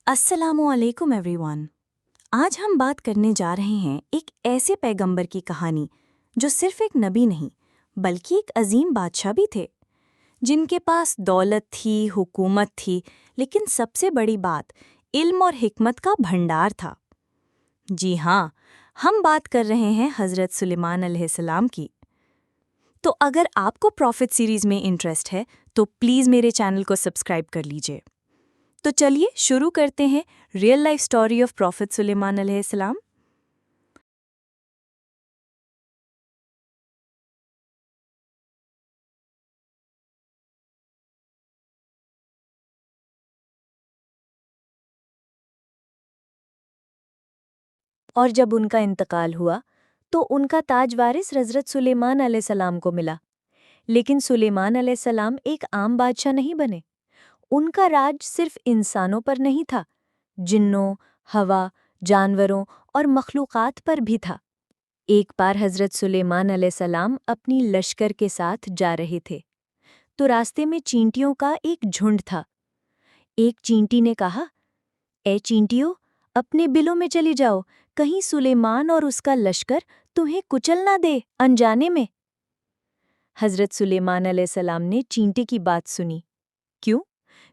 السلام علیکم ایوریون۔ آج ہم بات کرنے جا رہے ہیں ایک ایسے پیغمبر کی کہانی جو صرف ایک نبی نہیں بلکہ ایک عظیم بادشاہ بھی تھے، جن کے پاس دولت تھی، حکومت تھی، لیکن سب سے بڑی بات علم اور حکمت کا بھنڈار تھا۔ جی ہاں، ہم بات کر رہے ہیں حضرت سلیمان علیہ السلام کی۔ تو اگر آپ کو پروفٹ سیریز میں انٹرسٹ ہے تو پلیز میرے چینل کو سبسکرائب کر لیجئے۔ تو چلیے شروع کرتے ہیں real life story of prophet Sulaiman علیہ السلام۔ اور جب ان کا انتقال ہوا تو ان کا تاج وارث حضرت سلیمان علیہ السلام کو ملا، لیکن سلیمان علیہ السلام ایک عام بادشاہ نہیں بنے۔ ان کا راج صرف انسانوں پر نہیں تھا، جنوں، ہوا، جانوروں اور مخلوقات پر بھی تھا۔ ایک بار حضرت سلیمان علیہ السلام اپنی لشکر کے ساتھ جا رہے تھے تو راستے میں چینٹیوں کا ایک جھنڈ تھا۔ ایک چینٹی نے کہا، اے چینٹیوں، اپنے بلوں میں چلی جاؤ، کہیں سلیمان اور اس کا لشکر تمہیں کچل نہ دے انجانے میں۔ حضرت سلیمان علیہ السلام نے چینٹی کی بات سنی۔ کیوں؟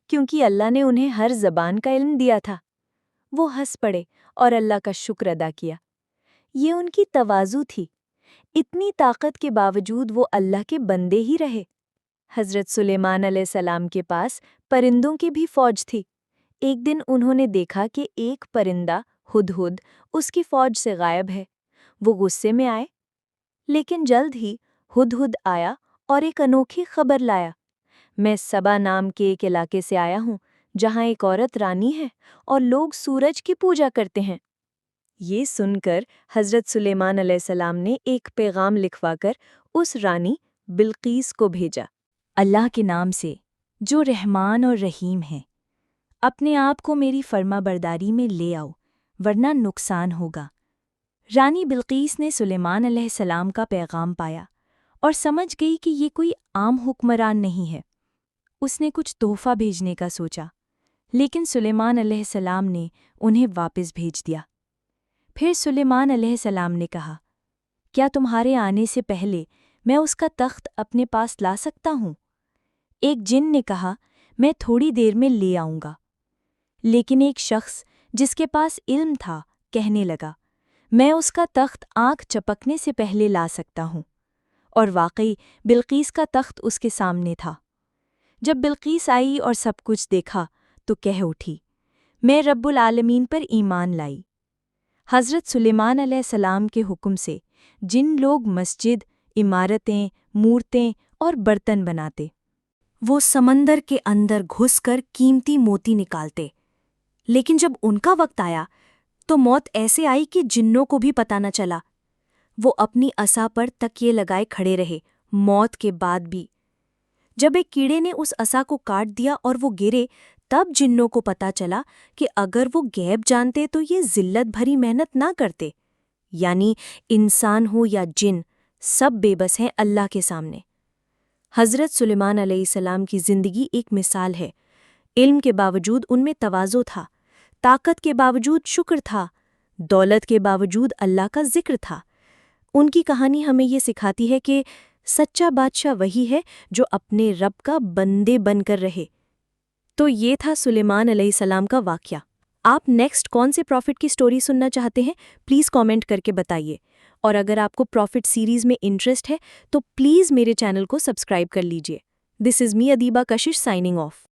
کیونکہ اللہ نے انہیں ہر زبان کا علم دیا تھا۔ وہ ہنس پڑے اور اللہ کا شکر ادا کیا۔ یہ ان کی تواضع تھی۔ اتنی طاقت کے باوجود وہ اللہ کے بندے ہی رہے۔ حضرت سلیمان علیہ السلام کے پاس پرندوں کی بھی فوج تھی۔ ایک دن انہوں نے دیکھا کہ ایک پرندہ ہدہد اس کی فوج سے غائب ہے۔ وہ غصے میں آئے، لیکن جلد ہی ہدہد آیا اور ایک انوکھی خبر لایا۔ میں سبا نام کے ایک علاقے سے آیا ہوں جہاں ایک عورت رانی ہے اور لوگ سورج کی پوجا کرتے ہیں۔ یہ سن کر حضرت سلیمان علیہ السلام نے ایک پیغام لکھوا کر اس رانی بلقیس کو بھیجا۔ اللہ کے نام سے جو رحمان اور رحیم ہے، اپنے آپ کو میری فرما برداری میں لے آؤ ورنہ نقصان ہوگا۔ رانی بلقیس نے سلیمان علیہ السلام کا پیغام پایا اور سمجھ گئی کہ یہ کوئی عام حکمران نہیں ہے۔ اس نے کچھ تحفہ بھیجنے کا سوچا، لیکن سلیمان علیہ السلام نے انہیں واپس بھیج دیا۔ پھر سلیمان علیہ السلام نے کہا، کیا تمہارے آنے سے پہلے میں اس کا تخت اپنے پاس لا سکتا ہوں؟ ایک جن نے کہا، میں تھوڑی دیر میں لے آؤں گا۔ لیکن ایک شخص جس کے پاس علم تھا کہنے لگا، میں اس کا تخت آنکھ چپکنے سے پہلے لا سکتا ہوں۔ اور واقعی بلقیس کا تخت اس کے سامنے تھا۔ جب بلقیس آئی اور سب کچھ دیکھا تو کہہ اٹھی، میں رب العالمین پر ایمان لائی۔ حضرت سلیمان علیہ السلام کے حکم سے جن لوگ مسجد، عمارتیں، مورتیں اور برتن بناتے، وہ سمندر کے اندر گھس کر قیمتی موتی نکالتے، لیکن جب ان کا وقت آیا تو موت ایسے آئی کہ جنوں کو بھی پتہ نہ چلا۔ وہ اپنی عصا پر تکیے لگائے کھڑے رہے موت کے بعد بھی۔ جب ایک کیڑے نے اس عصا کو کاٹ دیا اور وہ گرے، تب جنوں کو پتہ چلا کہ اگر وہ غیب جانتے تو یہ ذلت بھری محنت نہ کرتے۔ یعنی انسان ہو یا جن، سب بے بس ہیں اللہ کے سامنے۔ حضرت سلیمان علیہ السلام کی زندگی ایک مثال ہے۔ علم کے باوجود ان میں تواضع تھا، طاقت کے باوجود شکر تھا، دولت کے باوجود اللہ کا ذکر تھا۔ ان کی کہانی ہمیں یہ سکھاتی ہے کہ سچا بادشاہ وہی ہے جو اپنے رب کا بندے بن کر رہے۔ تو یہ تھا سلیمان علیہ السلام کا واقعہ۔ آپ نیکسٹ کون سے پروفٹ کی سٹوری سننا چاہتے ہیں؟ پلیز کامنٹ کر کے بتائیے۔ اور اگر آپ کو پروفٹ سیریز میں انٹرسٹ ہے تو پلیز میرے چینل کو سبسکرائب کر لیجئے۔ دس از می ادیبہ کشش سائننگ آف۔